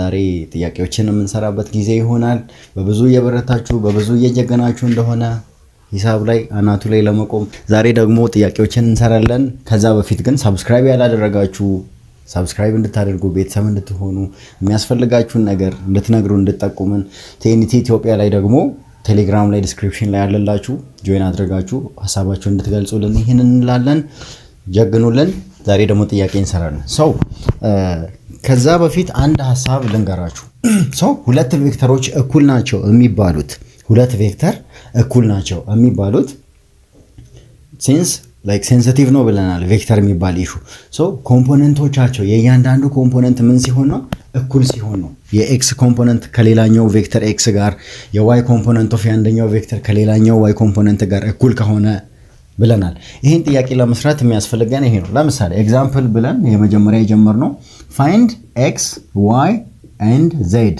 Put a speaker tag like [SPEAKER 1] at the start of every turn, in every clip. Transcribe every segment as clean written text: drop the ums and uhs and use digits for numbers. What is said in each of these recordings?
[SPEAKER 1] ዛሬ ጥያቄዎችን የምንሰራበት ጊዜ ይሆናል። በብዙ እየበረታችሁ በብዙ እየጀገናችሁ እንደሆነ ሂሳብ ላይ አናቱ ላይ ለመቆም ዛሬ ደግሞ ጥያቄዎችን እንሰራለን። ከዛ በፊት ግን ሰብስክራይብ ያላደረጋችሁ ሰብስክራይብ እንድታደርጉ ቤተሰብ እንድትሆኑ የሚያስፈልጋችሁን ነገር እንድትነግሩ እንድትጠቁምን ቲኤንቲ ኢትዮጵያ ላይ ደግሞ ቴሌግራም ላይ ዲስክሪፕሽን ላይ ያለላችሁ ጆይን አድርጋችሁ ሐሳባችሁን እንድትገልጹልን ይሄንን እንላለን። ጀግኑልን። ዛሬ ደግሞ ጥያቄ እንሰራለን። ከዛ በፊት አንድ ሐሳብ ልንገራችሁ። ሁለት ቬክተሮች እኩል ናቸው የሚባሉት ሲንስ ላይክ ሴንሲቲቭ ነው ብለናል። ቬክተር የሚባል ኢሹ ኮምፖነንቶቻቸው የእያንዳንዱ ኮምፖነንት ምን ሲሆን ነው? እኩል ሲሆን ነው። የኤክስ ኮምፖነንት ከሌላኛው ቬክተር ኤክስ ጋር፣ የዋይ ኮምፖነንት ኦፍ ያንደኛው ቬክተር ከሌላኛው ዋይ ኮምፖነንት ጋር እኩል ከሆነ ብለናል። ይህን ጥያቄ ለመስራት የሚያስፈልገን ይሄ ነው። ለምሳሌ ኤግዛምፕል ብለን የመጀመሪያ የጀመርነው ፋይንድ ኤክስ ዋይ ኤንድ ዜድ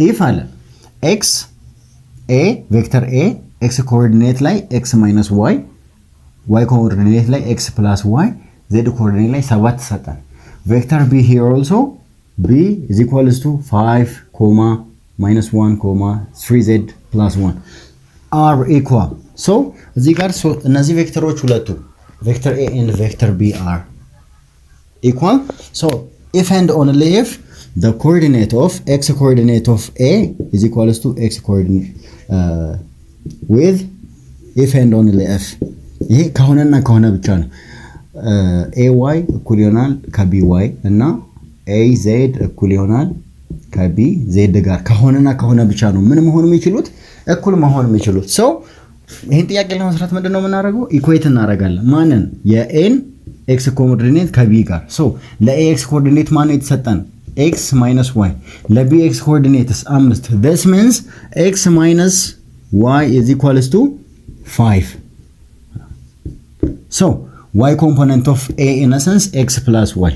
[SPEAKER 1] ኢፍ አለ ኤክስ ኤ ቬክተር ኤ ኤክስ ኮኦርዲኔት ላይ ኤክስ ማይነስ ዋይ ዋይ ኮኦርዲኔት ላይ ኤክስ ፕላስ ዋይ ዜድ ኮኦርዲኔት ላይ 7 ሰጠን። ቬክተር ቢ ሂር ኦልሶ ቢ ኢዝ ኢኳልስ ቱ 5 ኮማ ማይነስ 1 ኮማ 3 ዜድ ፕላስ 1 አር ኢኳል እዚህ ጋር እነዚህ ቬክተሮች ሁለቱ ቬክተር ኤ ኤንድ ቬክተር ቢ አር ኢኳል if and only if the coordinate of x coordinate of a is equals to x coordinate with if and only if ይሄ ከሆነና ከሆነ ብቻ ነው። ay እኩል ይሆናል ከby እና az እኩል ይሆናል ከbz ጋር ከሆነና ከሆነ ብቻ ነው ምን መሆን የሚችሉት እኩል መሆን የሚችሉት። ይሄን ጥያቄ ለመስራት ምንድነው የምናደርገው? ኢኩዌት እናደርጋለን። ማንን? የኤን ኤክስ ኮኦርዲኔት ከቢ ጋር ለኤክስ ኮኦርዲኔት ማን ነው የተሰጠን? x minus y ለቢ ኤክስ ኮኦርዲኔትስ 5 this means x minus y is equals to 5 y component of a in essence x plus y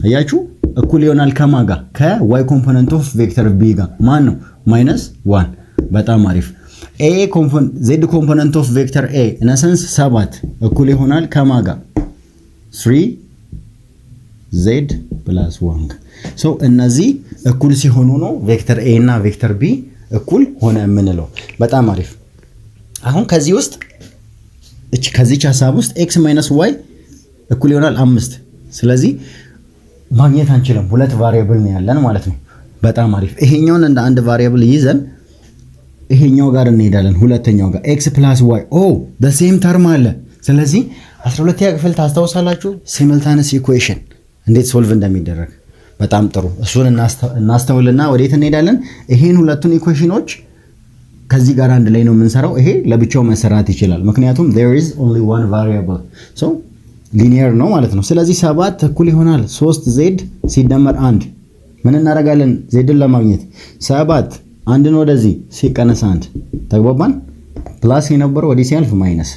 [SPEAKER 1] አያችሁ እኩል ይሆናል ከማን ጋር? ከy component of vector b ጋር ማን ነው? -1 በጣም አሪፍ። a z component of vector a in essence 7 እኩል ይሆናል ከማን ጋር? 3z plus 1 እነዚህ እኩል ሲሆኑ ነው ቬክተር a እና ቬክተር b እኩል ሆነ የምንለው። በጣም አሪፍ። አሁን ከዚህች ሐሳብ ውስጥ x y እኩል ይሆናል 5። ስለዚህ ማግኘት አንችልም። ሁለት ቫሪያብል ነው ያለን ማለት ነው። በጣም አሪፍ። ይሄኛውን እንደ አንድ ቫሪያብል ይዘን ይሄኛው ጋር እንሄዳለን። ሁለተኛው ጋር x y the same term አለ። ስለዚህ 12ኛ ክፍል ታስታውሳላችሁ ሲምልታነስ ኢኩዌሽን እንዴት ሶልቭ እንደሚደረግ። በጣም ጥሩ። እሱን እናስተውልና ወዴት እንሄዳለን? ይሄን ሁለቱን ኢኩዌሽኖች ከዚህ ጋር አንድ ላይ ነው የምንሰራው። ይሄ ለብቻው መሰራት ይችላል ምክንያቱም there is only one variable ሊኒየር ነው ማለት ነው። ስለዚህ 7 እኩል ይሆናል 3z ሲደመር 1 ምን እናደርጋለን? zን ለማግኘት 7 አንድን ወደዚህ ሲቀነስ 1 ተግባባን። ፕላስ የነበረው ወዲህ ሲያልፍ ማይነስ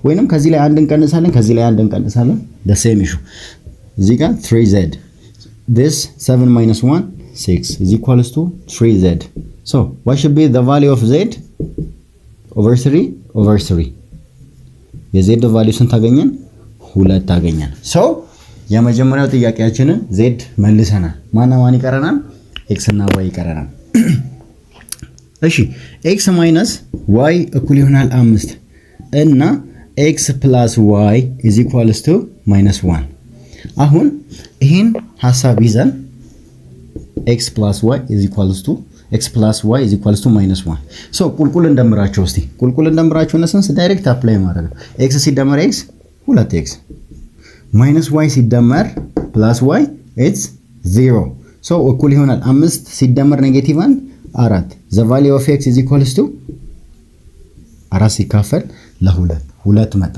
[SPEAKER 1] ወይንም ከዚህ ላይ አንድ እንቀንሳለን ከዚህ ላይ አንድ እንቀንሳለን the same issue። እዚህ ጋር 3z this 7 minus 1 6 is equals to 3z what should be the value of z over 3 የz ቫልዩ ስንት አገኘን? 2 አገኘን። የመጀመሪያው ጥያቄያችንን z መልሰናል። ማን ይቀረናል? x እና y ይቀረናል። እሺ x minus y እኩል ይሆናል 5 እና x plus y is equals to -1። አሁን ይሄን ሐሳብ ይዘን x plus y is equals to -1 ቁልቁል እንደምራቸው እስቲ ቁልቁል እንደምራቸው ነሰንስ ዳይሬክት አፕላይ ማድረግ ነው። x ሲደመር x 2x -y ሲደመር +y it's 0 እኩል ይሆናል 5 ሲደመር -1 4 the value of x is equals to 4 ሲካፈል ለ2 2 መጣ።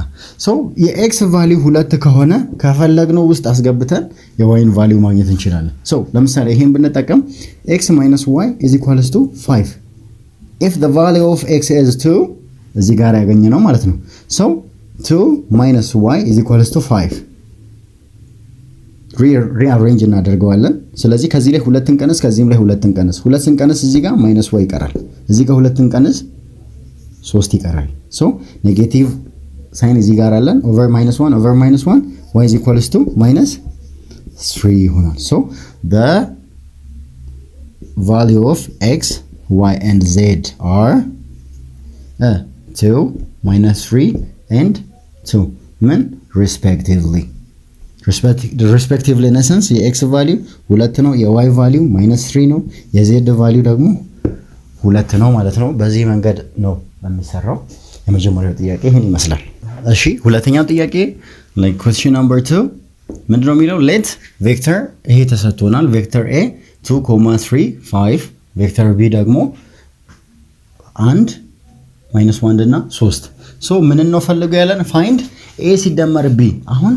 [SPEAKER 1] የx ቫልዩ 2 ከሆነ ከፈለግነው ውስጥ አስገብተን የyን ቫልዩ ማግኘት እንችላለን። ለምሳሌ ይሄን ብንጠቀም x minus y is equals to 5 if the value of x is 2 እዚህ ጋር ያገኘነው ማለት ነው 2 minus y is equals to 5 rearrange እናደርገዋለን። ስለዚህ ከዚህ ላይ 2 እንቀንስ ከዚህም ላይ 2 እንቀንስ 2 እንቀንስ እዚህ ጋር -y ይቀራል እዚህ ጋር 2 እንቀንስ 3 ይቀራል ኔጌቲቭ ሳይን እዚህ ጋር አለን over -1 y is equals to -3 ይሆናል the value of x, y and z are 2, -3 and 2 ምን respectively in essence የx value 2 ነው፣ የy value -3 ነው፣ የz value ደግሞ 2 ነው ማለት ነው። በዚህ መንገድ ነው የሚሰራው። የመጀመሪያው ጥያቄ ይሄን ይመስላል። እሺ ሁለተኛው ጥያቄ like question number 2 ምንድነው የሚለው let vector ይሄ ተሰጥቶናል vector a 2, 3, 5 vector b ደግሞ 1 -1 እና 3 ሶ ምን ነው ፈልገው ያለን find a ሲደመር b። አሁን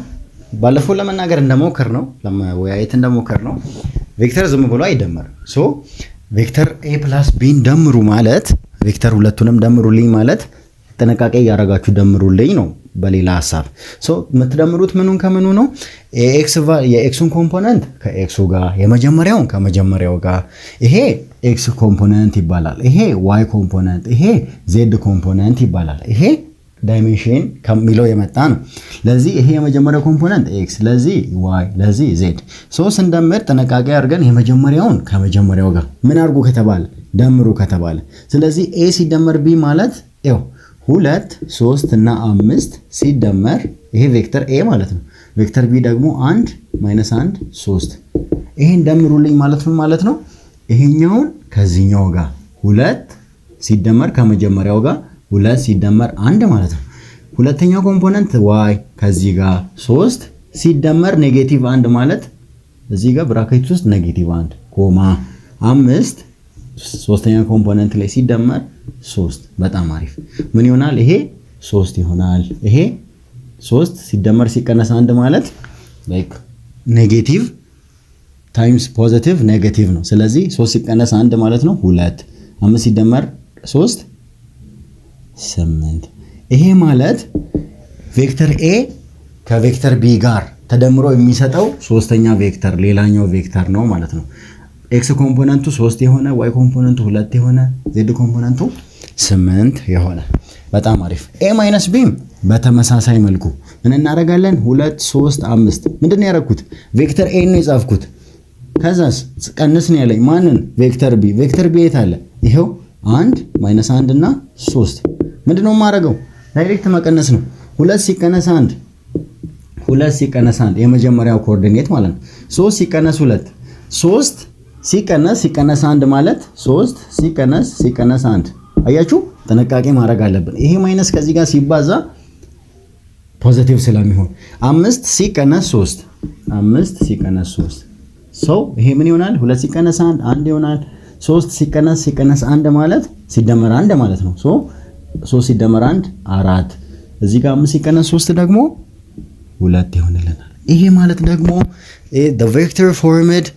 [SPEAKER 1] ባለፈው ለመናገር እንደሞከር ነው ለማወያየት እንደሞከር ነው ቬክተር ዝም ብሎ አይደመርም። ሶ ቬክተር a plus b ደምሩ ማለት ቬክተር ሁለቱንም ደምሩልኝ ማለት ጥንቃቄ ያረጋችሁ ደምሩልኝ ነው በሌላ ሐሳብ። ሶ የምትደምሩት ምኑን ከምኑ ነው? የኤክሱን ኮምፖነንት ከኤክሱ ጋር የመጀመሪያውን ከመጀመሪያው ጋር ይሄ ኤክስ ኮምፖነንት ይባላል፣ ይሄ ዋይ ኮምፖነንት፣ ይሄ ዜድ ኮምፖነንት ይባላል። ይሄ ዳይሜንሽን ከሚለው የመጣ ነው። ለዚህ ይሄ የመጀመሪያው ኮምፖነንት ኤክስ፣ ለዚህ ዋይ፣ ለዚህ ዜድ። ሶ ስንደምር ጥንቃቄ አድርገን የመጀመሪያውን ከመጀመሪያው ጋር ምን አድርጉ ከተባለ ደምሩ ከተባለ ስለዚህ ኤ ሲደመር ቢ ማለት ይኸው 2 3 እና 5 ሲደመር ይሄ ቬክተር ኤ ማለት ነው። ቬክተር ቢ ደግሞ 1 -1 3 ይሄን ደምሩልኝ ማለት ነው። ይሄኛውን ከዚህኛው ጋር 2 ሲደመር ከመጀመሪያው ጋር 2 ሲደመር 1 ማለት ነው። ሁለተኛው ኮምፖነንት ዋይ ከዚህ ጋር 3 ሲደመር -1 ማለት እዚህ ጋር ብራኬት ውስጥ -1 ኮማ 5 ሶስተኛ ኮምፖነንት ላይ ሲደመር 3 በጣም አሪፍ ምን ይሆናል? ይሄ 3 ይሆናል። ይሄ 3 ሲደመር ሲቀነስ 1 ማለት ላይክ ኔጌቲቭ ታይምስ ፖዚቲቭ ኔጌቲቭ ነው። ስለዚህ 3 ሲቀነስ 1 ማለት ነው 2 5 ሲደመር 3 8 ይሄ ማለት ቬክተር a ከቬክተር b ጋር ተደምሮ የሚሰጠው ሶስተኛ ቬክተር ሌላኛው ቬክተር ነው ማለት ነው። ኤክስ ኮምፖነንቱ 3 የሆነ ዋይ ኮምፖነንቱ 2 የሆነ ዜድ ኮምፖነንቱ 8 የሆነ በጣም አሪፍ። a - b በተመሳሳይ መልኩ ምን እናደርጋለን? 2 3 5 ምንድነው ያደረኩት? ቬክተር a ነው የጻፍኩት። ከዛስ ቀንስ ነው ያለኝ ማንን? ቬክተር b። ቬክተር b የት አለ? ይሄው 1 -1 እና 3 ምንድነው የማደርገው? ዳይሬክት መቀነስ ነው። 2 ሲቀነስ 1 2 ሲቀነስ 1 የመጀመሪያው ኮኦርዲኔት ማለት ነው። 3 ሲቀነስ 2 3 ሲቀነስ 1 ማለት 3 ሲቀነስ 1 አያችሁ፣ ጥንቃቄ ማድረግ አለብን። ይሄ ማይነስ ከዚህ ጋር ሲባዛ ፖዚቲቭ ስለሚሆን 5 ሲቀነስ 3 ሶ ይሄ ምን ይሆናል? 2 ሲቀነስ 1 ይሆናል። 3 ሲቀነስ 1 ማለት ሲደመር 1 ማለት ነው። ሶ 3 ሲደመር 1 4 እዚህ ጋር 5 ሲቀነስ 3 ደግሞ 2 ይሆንልናል። ይሄ ማለት ደግሞ the vector formed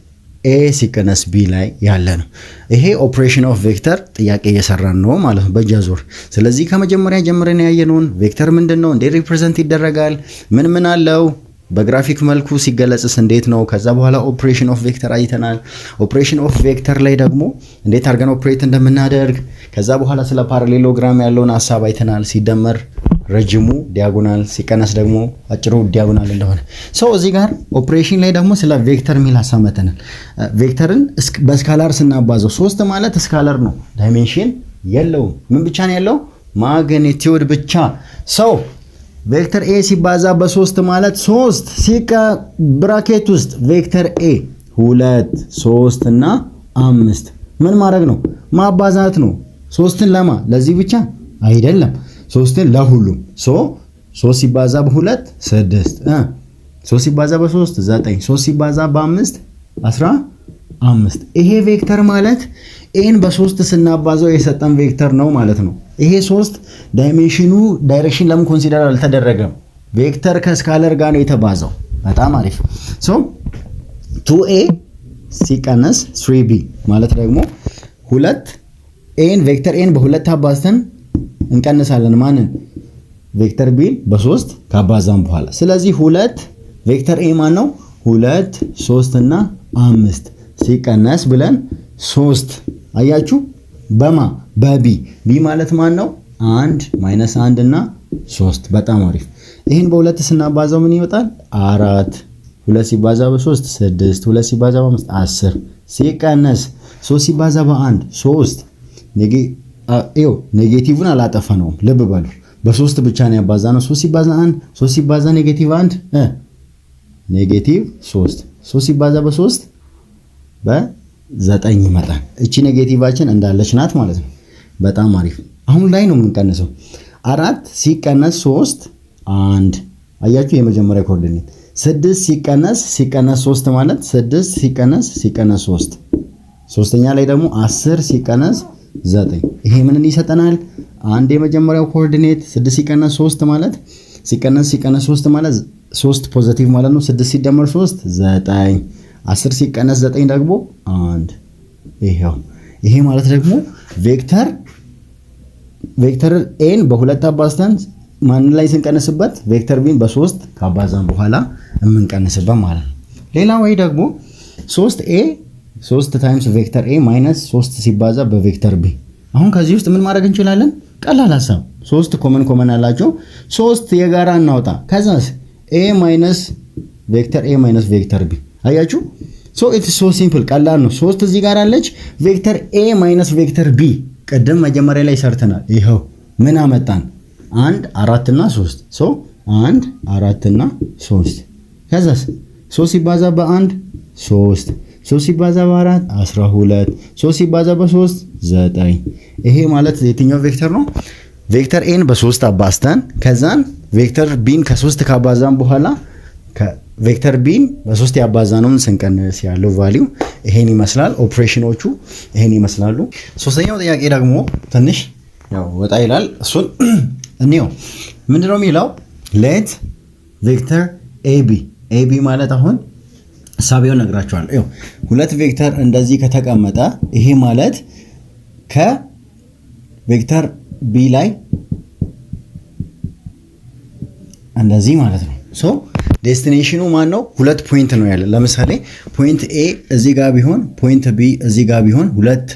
[SPEAKER 1] a ሲቀነስ b ላይ ያለ ነው። ይሄ ኦፕሬሽን ኦፍ ቬክተር ጥያቄ እየሰራን ነው ማለት ነው በጃዙር። ስለዚህ ከመጀመሪያ ጀምረን ያየነውን ቬክተር ምንድነው፣ እንዴት ሪፕሬዘንት ይደረጋል፣ ምን አለው፣ በግራፊክ መልኩ ሲገለጽስ እንዴት ነው። ከዛ በኋላ ኦፕሬሽን ኦፍ ቬክተር አይተናል። ኦፕሬሽን ኦፍ ቬክተር ላይ ደግሞ እንዴት አድርገን ኦፕሬት እንደምናደርግ፣ ከዛ በኋላ ስለ ፓራሌሎግራም ያለውን ሐሳብ አይተናል። ሲደመር ረጅሙ ዲያጎናል ሲቀነስ ደግሞ አጭሩ ዲያጎናል እንደሆነ ሰው እዚህ ጋር ኦፕሬሽን ላይ ደግሞ ስለ ቬክተር ሚል ሐሳብ መተናል። ቬክተርን በስካላር ስናባዘው 3 ማለት ስካላር ነው፣ ዳይሜንሽን የለውም። ምን ብቻ ነው ያለው? ማግኒቲዩድ ብቻ። ሰው ቬክተር a ሲባዛ በ3 ማለት 3 ሲቀ ብራኬት ውስጥ ቬክተር a 2 3 እና 5 ምን ማድረግ ነው? ማባዛት ነው። 3ን ለማ ለዚህ ብቻ አይደለም፣ 3ን ለሁሉም። 3 ሲባዛ በ2 6 3 ሲባዛ በ3 9 3 ሲባዛ በ5 15 ይሄ ቬክተር ማለት ኤን በ3 ስናባዛው የሰጠን ቬክተር ነው ማለት ነው። ይሄ 3 ዳይሬክሽን ለምን ኮንሲደር አልተደረገም? ቬክተር ከስካለር ጋር ነው የተባዛው። በጣም አሪፍ። 2a ሲቀነስ 3b ማለት ደግሞ 2 ኤን ቬክተር ኤን በ2 አባዝተን እንቀንሳለን ማንን? ቬክተር b በ3 ካባዛን በኋላ። ስለዚህ 2 ቬክተር a ማን ነው? 2 3 እና 5 ሲቀነስ ብለን 3 አያችሁ፣ በማ በቢ ቢ ማለት ማን ነው? 1 -1 እና 3 በጣም አሪፍ። ይሄን በ2 ስናባዛው ምን ይወጣል? 4 2 ሲባዛ በ3 6 2 ሲባዛ በ5 10 ሲቀነስ 3 ሲባዛ በ1 3 ኔጌቲቭን አላጠፋነውም። ልብ በሉ በ3 ብቻ ነው ያባዛነው። 3 ሲባዛ 1 3 ሲባዛ ኔጌቲቭ 1 ኔጌቲቭ 3 3 ሲባዛ በ3 በ9 ይመጣል። እቺ ኔጌቲቫችን እንዳለች ናት ማለት ነው። በጣም አሪፍ። አሁን ላይ ነው የምንቀንሰው። 4 ሲቀነስ 3 1 አያችሁ፣ የመጀመሪያ ኮኦርዲኔት 6 ሲቀነስ 3 ማለት 6 ሲቀነስ 3 ሶስተኛ ላይ ደግሞ 10 ሲቀነስ 9 ይሄ ምንን ይሰጠናል? አንድ የመጀመሪያው ኮኦርዲኔት 6 ሲቀነስ 3 ማለት ሲቀነስ 3 ማለት 3 ፖዚቲቭ ማለት ነው። 6 ሲደመር 3 9 10 ሲቀነስ 9 ደግሞ 1 ይሄ ማለት ደግሞ ቬክተር ኤን በሁለት አባዝተን ማን ላይ ስንቀንስበት ቬክተር ቢን በ3 ካባዛን በኋላ የምንቀንስበት ማለት ነው። ሌላ ወይ ደግሞ 3 ታይምስ ቬክተር ኤ ማይነስ 3 ሲባዛ በቬክተር ቢ። አሁን ከዚህ ውስጥ ምን ማድረግ እንችላለን? ቀላል ሐሳብ 3 ኮመን አላቸው። 3 የጋራ እናውጣ። ከዛስ ኤ ማይነስ ቬክተር ቢ። አያችሁ ሶ ኢትስ ሶ ሲምፕል፣ ቀላል ነው። 3 እዚህ ጋር አለች። ቬክተር ኤ ማይነስ ቬክተር ቢ ቀደም መጀመሪያ ላይ ሰርተናል። ይሄው ምን አመጣን? 1 4 እና 3 ሶ 1 4 እና 3 ከዛስ 3 ሲባዛ በ1 3 3 ሲባዛ በ4 12 3 ሲባዛ በ3 9 ይሄ ማለት የትኛው ቬክተር ነው? ቬክተር ኤን በ3 አባዝተን ከዛን ቬክተር ቢን ከ3 ካባዛን በኋላ ቬክተር ቢን በ3 ያባዛነውን ስንቀንስ ያለው ቫልዩ ይሄን ይመስላል። ኦፕሬሽኖቹ ይሄን ይመስላሉ። ሶስተኛው ጥያቄ ደግሞ ትንሽ ያው ወጣ ይላል። እሱን እንየው። ምንድነው የሚለው? ሌት ቬክተር ኤቢ ማለት አሁን ሳቢውን ነግራችኋለሁ። ይኸው ሁለት ቬክተር እንደዚህ ከተቀመጠ ይሄ ማለት ከቬክተር ቢ ላይ እንደዚህ ማለት ነው። ሶ ዴስቲኔሽኑ ማን ነው? ሁለት ፖይንት ነው ያለ። ለምሳሌ ፖይንት ኤ እዚህ ጋር ቢሆን ፖይንት ቢ እዚህ ጋር ቢሆን ሁለት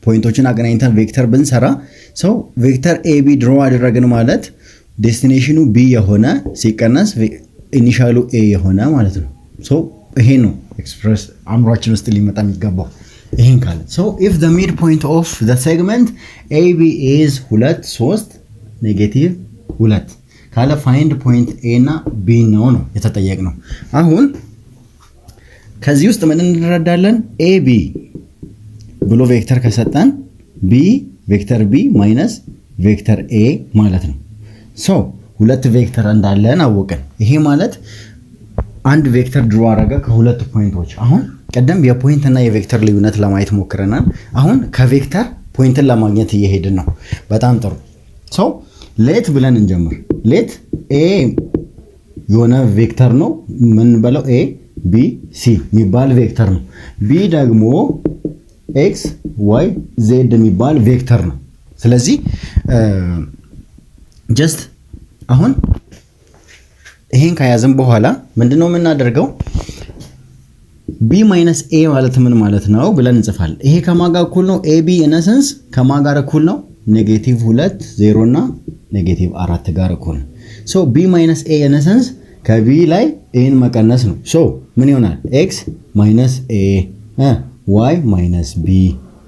[SPEAKER 1] ፖይንቶችን አገናኝተን ቬክተር ብንሰራ ሰው ቬክተር ኤቢ ድሮ አደረግን ማለት ዴስቲኔሽኑ ቢ የሆነ ሲቀነስ ኢኒሻሉ ኤ የሆነ ማለት ነው። ሶ ይሄ ነው ኤክስፕረስ አምሯችን ውስጥ ሊመጣ የሚገባው። ይሄን ካለ ሶ ኢፍ ዘ ሚድ ፖይንት ኦፍ ዘ ሴግመንት ኤቢ ኢዝ 2 3 ኔጌቲቭ 2 ካለ ፋይንድ ፖይንት ኤ እና ቢ ነው የተጠየቅነው። አሁን ከዚህ ውስጥ ምን እንረዳለን? ኤቢ ብሎ ቬክተር ከሰጠን ቢ ቬክተር ቢ ማይነስ ቬክተር ኤ ማለት ነው። ሶ ሁለት ቬክተር እንዳለን አወቅን። ይሄ ማለት አንድ ቬክተር ድሮ አረገ ከሁለት ፖይንቶች። አሁን ቀደም የፖይንት እና የቬክተር ልዩነት ለማየት ሞክረናል። አሁን ከቬክተር ፖይንትን ለማግኘት እየሄድን ነው። በጣም ጥሩ። ሶ ሌት ብለን እንጀምር። ሌት ኤ የሆነ ቬክተር ነው። ምን በለው? ኤ ቢ ሲ የሚባል ቬክተር ነው። ቢ ደግሞ ኤክስ ዋይ ዜድ የሚባል ቬክተር ነው። ስለዚህ ጀስት አሁን ይሄን ከያዝን በኋላ ምንድነው የምናደርገው? ቢ ማይነስ ኤ ማለት ምን ማለት ነው ብለን እንጽፋለን። ይሄ ከማን ጋር እኩል ነው? ኤቢ ኢነሰንስ ከማን ጋር እኩል ነው? ኔጌቲቭ 2 0 እና ኔጌቲቭ 4 ጋር እኩል ነው። ሶ ቢ ማይነስ ኤ ኢነሰንስ ከቢ ላይ ኤን መቀነስ ነው። ሶ ምን ይሆናል? ኤክስ ማይነስ ኤ ዋይ ማይነስ ቢ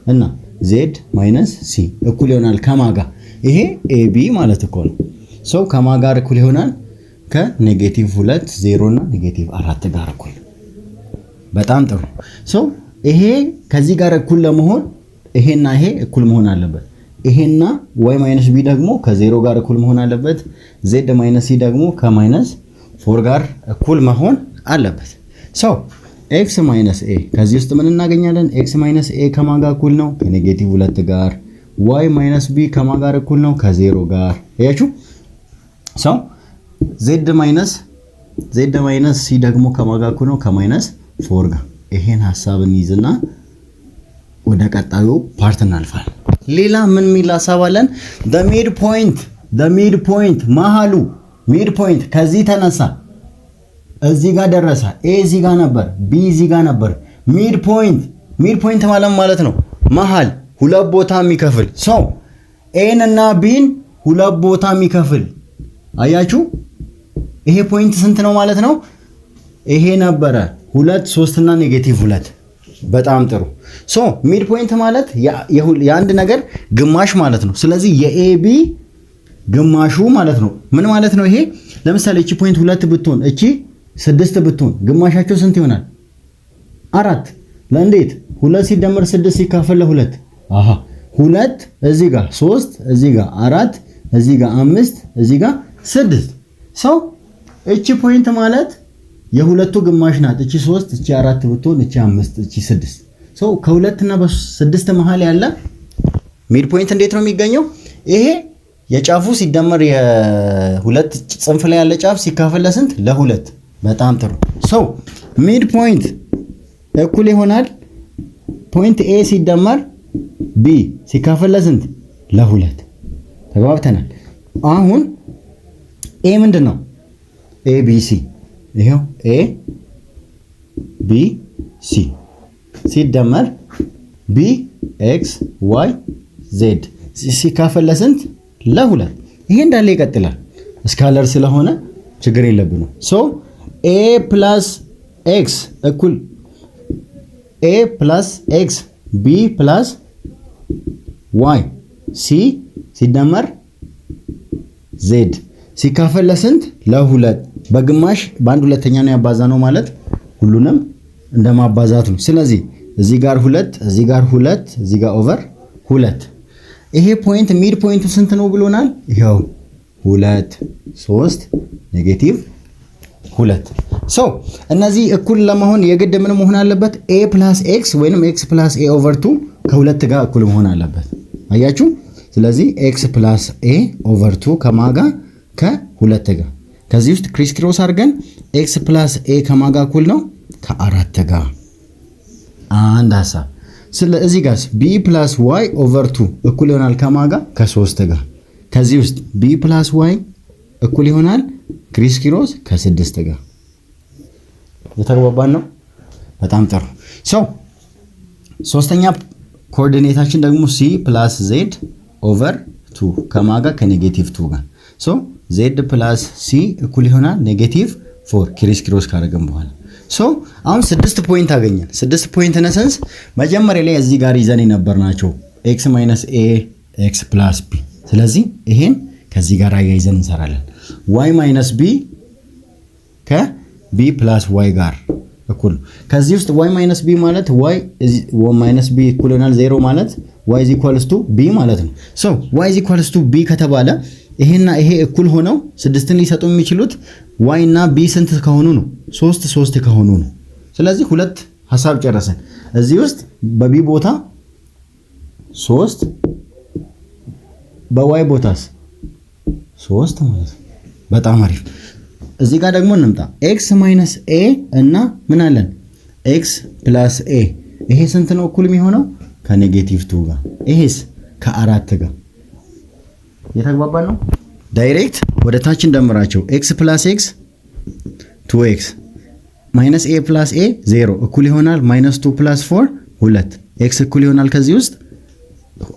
[SPEAKER 1] እና ዜድ ማይነስ ሲ እኩል ይሆናል ከማን ጋር? ይሄ ኤቢ ማለት እኮ ነው። ሶ ከማን ጋር እኩል ይሆናል? ከኔጌቲቭ 2 0 እና ኔጌቲቭ 4 ጋር እኩል። በጣም ጥሩ። ሶ ይሄ ከዚህ ጋር እኩል ለመሆን ይሄና ይሄ እኩል መሆን አለበት። ይሄና y ማይነስ b ደግሞ ከ0 ጋር እኩል መሆን አለበት። z ማይነስ c ደግሞ ከማይነስ 4 ጋር እኩል መሆን አለበት። ሶ x ማይነስ a ከዚህ ውስጥ ምን እናገኛለን? x ማይነስ a ከማን ጋር እኩል ነው? ከኔጌቲቭ 2 ጋር። y ማይነስ b ከማን ጋር እኩል ነው? ከ0 ጋር። አያችሁ? ሶ z ማይነስ c ደግሞ ከማን ጋር እኩል ነው? ከማይነስ 4 ጋር። ይሄን ሐሳብ እንይዝና ወደ ቀጣዩ ፓርት እናልፋለን። ሌላ ምን ሚል ሐሳብ አለን? the midpoint መሃሉ ሚድ ፖይንት ከዚህ ተነሳ እዚህ ጋር ደረሰ። ኤ እዚህ ጋር ነበር፣ ቢ እዚህ ጋር ነበር። ሚድ ፖይንት ማለት ነው መሃል ሁለት ቦታ የሚከፍል ሰው ኤን እና ቢን ሁለት ቦታ የሚከፍል። አያችሁ? ይሄ ፖይንት ስንት ነው ማለት ነው? ይሄ ነበረ 2 3 እና ኔጌቲቭ 2 በጣም ጥሩ። ሶ ሚድ ፖይንት ማለት የአንድ ነገር ግማሽ ማለት ነው። ስለዚህ የኤቢ ግማሹ ማለት ነው። ምን ማለት ነው ይሄ? ለምሳሌ እቺ ፖይንት 2 ብትሆን እቺ 6 ብትሆን ግማሻቸው ስንት ይሆናል? 4። ለእንዴት 2 ሲደመር 6 ሲካፈል ለ2 አሃ 2 እዚህ ጋር 3 እዚህ ጋር 4 እዚህ ጋር 5 እዚህ ጋር 6 ሰው እቺ ፖይንት ማለት የሁለቱ ግማሽ ናት። እቺ 3 እቺ 4 ብትሆን እቺ 5 እቺ 6 ሰው ከ2 እና በ6 መሃል ያለ ሚድ ፖይንት እንዴት ነው የሚገኘው? ይሄ የጫፉ ሲደመር የሁለት ጽንፍ ላይ ያለ ጫፍ ሲካፈል ለስንት? ለ2። በጣም ጥሩ ሰው ሚድ ፖይንት እኩል ይሆናል ፖይንት ኤ ሲደመር ቢ ሲካፈል ለስንት? ለ2። ተግባብተናል። አሁን ኤ ምንድን ነው? ኤ ቢ ሲ ይሄው ኤ ቢ ሲ ሲደመር ቢ ኤክስ ዋይ ዜድ ሲካፈል ለስንት? ለ2። ይሄ እንዳለ ይቀጥላል። ስካለር ስለሆነ ችግር የለብንም። ሶ ኤ ፕላስ ኤክስ እኩል ኤ ፕላስ ኤክስ ቢ ፕላስ ዋይ ሲ ሲደመር ዜድ ሲካፈል ለስንት? ለ2። በግማሽ በአንድ ሁለተኛ ነው ያባዛ ነው ማለት ሁሉንም እንደማባዛት ነው። ስለዚህ እዚህ ጋር 2 እዚህ ጋር 2 እዚህ ጋር ኦቨር 2። ይሄ ፖይንት ሚድ ፖይንቱ ስንት ነው ብሎናል? ይሄው 2 3 ኔጌቲቭ 2። ሶ እነዚህ እኩል ለመሆን የግድ ምን መሆን አለበት? ኤ ፕላስ ኤክስ ወይንም ኤክስ ፕላስ ኤ ኦቨር 2 ከሁለት ጋር እኩል መሆን አለበት። አያችሁ? ስለዚህ ኤክስ ፕላስ ኤ ኦቨር 2 ከማጋ ከሁለት ጋር ከዚህ ውስጥ ክሪስ ክሮስ አድርገን ኤክስ ፕላስ ኤ ከማጋ እኩል ነው ከ4 ጋር አንድ ሐሳብ። ስለዚህ ጋር ቢ ፕላስ ዋይ ኦቨር 2 እኩል ይሆናል ከማጋ ከ3 ጋር ከዚህ ውስጥ ቢ ፕላስ ዋይ እኩል ይሆናል ክሪስ ክሮስ ከ6 ጋር የተግባባን ነው። በጣም ጥሩ ሰው ሶስተኛ ኮኦርዲኔታችን ደግሞ ሲ ፕላስ ዜድ ኦቨር 2 ከማጋ ከኔጌቲቭ 2 ጋር ሶ ዜድ ፕላስ ሲ እኩል ይሆናል ኔጌቲቭ 4 ክሪስ ክሮስ ካደረግን በኋላ ሶ አሁን 6 ፖይንት አገኘን። 6 ፖይንት ነሰንስ መጀመሪያ ላይ እዚህ ጋር ይዘን የነበርናቸው ኤክስ ማይነስ ኤ ኤክስ ፕላስ ቢ። ስለዚህ ይሄን ከዚህ ጋር አያይዘን እንሰራለን። ዋይ ማይነስ ቢ ከቢ ፕላስ ዋይ ጋር እኩል ከዚህ ውስጥ ዋይ ማይነስ ቢ ማለት ዋይ ማይነስ ቢ እኩል ይሆናል 0 ማለት ዋይ ኢዝ ኢኳልስ ቱ ቢ ማለት ነው። ሶ ዋይ ኢዝ ኢኳልስ ቱ ቢ ከተባለ ይሄና ይሄ እኩል ሆነው 6ን ሊሰጡ የሚችሉት ዋይ እና ቢ ስንት ከሆኑ ነው? 3 ከሆኑ ነው። ስለዚህ ሁለት ሐሳብ ጨረሰን። እዚህ ውስጥ በቢ ቦታ 3 በዋይ ቦታስ 3 ማለት ነው። በጣም አሪፍ። እዚህ ጋር ደግሞ እንምጣ። ኤክስ ማይነስ ኤ እና ምን አለን? ኤክስ ፕላስ ኤ ይሄ ስንት ነው እኩል የሚሆነው? ከኔጌቲቭ 2 ጋር። ይሄስ ከ4 ጋር የተግባባን ነው። ዳይሬክት ወደ ታች እንደምራቸው ኤክስ ፕላስ ኤክስ 2x ማይነስ ኤ ፕላስ ኤ 0 እኩል ይሆናል ማይነስ 2 ፕላስ 4 2 ኤክስ እኩል ይሆናል ከዚህ ውስጥ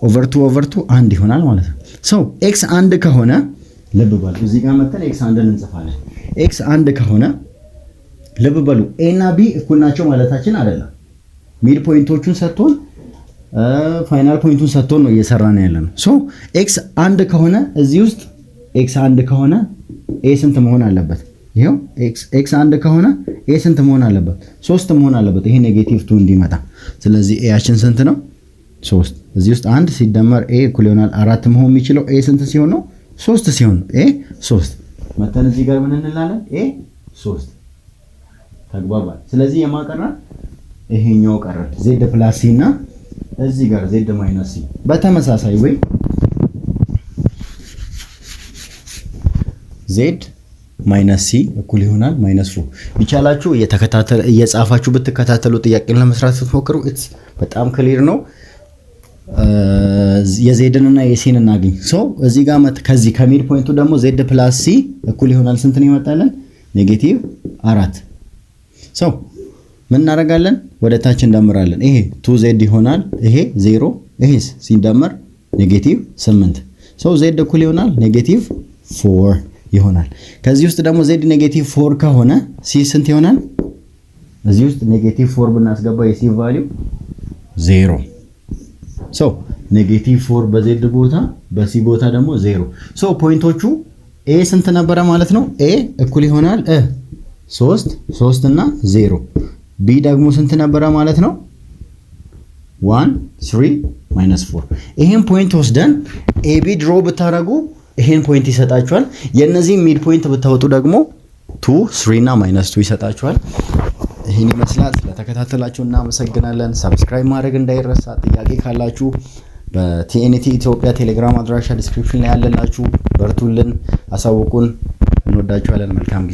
[SPEAKER 1] ኦቨር 2 አንድ ይሆናል ማለት ነው። ሶ ኤክስ አንድ ከሆነ ልብ በሉ እዚህ ጋር መተን ኤክስ አንድን እንጽፋለን። ኤክስ አንድ ከሆነ ልብ በሉ ኤ እና ቢ እኩል ናቸው ማለታችን አይደለም። ሚድ ፖይንቶቹን ሰጥቶን ፋይናል ፖይንቱን ሰጥቶን ነው እየሰራን ያለነው። ሶ ኤክስ አንድ ከሆነ እዚህ ውስጥ ኤክስ አንድ ከሆነ ኤ ስንት መሆን አለበት? ይሄው ኤክስ አንድ ከሆነ ኤ ስንት መሆን አለበት? 3 መሆን አለበት። ይሄ ኔጌቲቭ 2 እንዲመጣ። ስለዚህ ኤያችን ስንት ነው? 3። እዚህ ውስጥ 1 ሲደመር ኤ እኩል ይሆናል 4 መሆን የሚችለው ኤ ስንት ሲሆን ነው? 3 ሲሆን ነው። ኤ 3 መተን እዚህ ጋር ምን እንላለን? ኤ 3 ተግባባል። ስለዚህ የማቀራ ይሄኛው ቀረ ዜድ ፕላስ ሲ እና እዚህ ጋር ዜድ ማይነስ ሲ በተመሳሳይ ወይ ዜድ ማይነስ ሲ እኩል ይሆናል ማይነስ 4 ቢቻላችሁ እየጻፋችሁ ብትከታተሉ ጥያቄን ለመስራት ስትሞክሩ በጣም ክሊር ነው። የዜድን እና የሲን እናገኝ። ሶ እዚህ ጋር ከዚህ ከሚድ ፖይንቱ ደግሞ ዜድ ፕላስ ሲ እኩል ይሆናል ስንት ነው ይመጣለን? ኔጌቲቭ 4። ሶ ምን እናደርጋለን? ወደ ታች እንደምራለን። ይሄ 2z ይሆናል ይሄ 0 ይሄስ ሲደመር ኔጌቲቭ 8። ሶ ዜድ እኩል ይሆናል ኔጌቲቭ 4 ይሆናል። ከዚህ ውስጥ ደግሞ ዜድ ኔጌቲቭ 4 ከሆነ ሲ ስንት ይሆናል? እዚህ ውስጥ -4 ብናስገባ የሲ ቫልዩ 0 ሶ -4 በዜድ ቦታ በሲ ቦታ ደግሞ 0 ሶ ፖይንቶቹ ኤ ስንት ነበረ ማለት ነው ኤ እኩል ይሆናል 3 እና 0 ቢ ደግሞ ስንት ነበረ ማለት ነው 1 3 -4 ይሄን ፖይንት ወስደን ኤቢ ድሮ ብታረጉ ይሄን ፖይንት ይሰጣችኋል የነዚህ ሚድ ፖይንት ብታወጡ ደግሞ 2 3 እና -2 ይሰጣችኋል ይሄን ይመስላል ስለተከታተላችሁ እናመሰግናለን ሰብስክራይብ ማድረግ እንዳይረሳ ጥያቄ ካላችሁ በቲኤንቲ ኢትዮጵያ ቴሌግራም አድራሻ ዲስክሪፕሽን ላይ ያለላችሁ በርቱልን አሳውቁን እንወዳችኋለን መልካም ጊዜ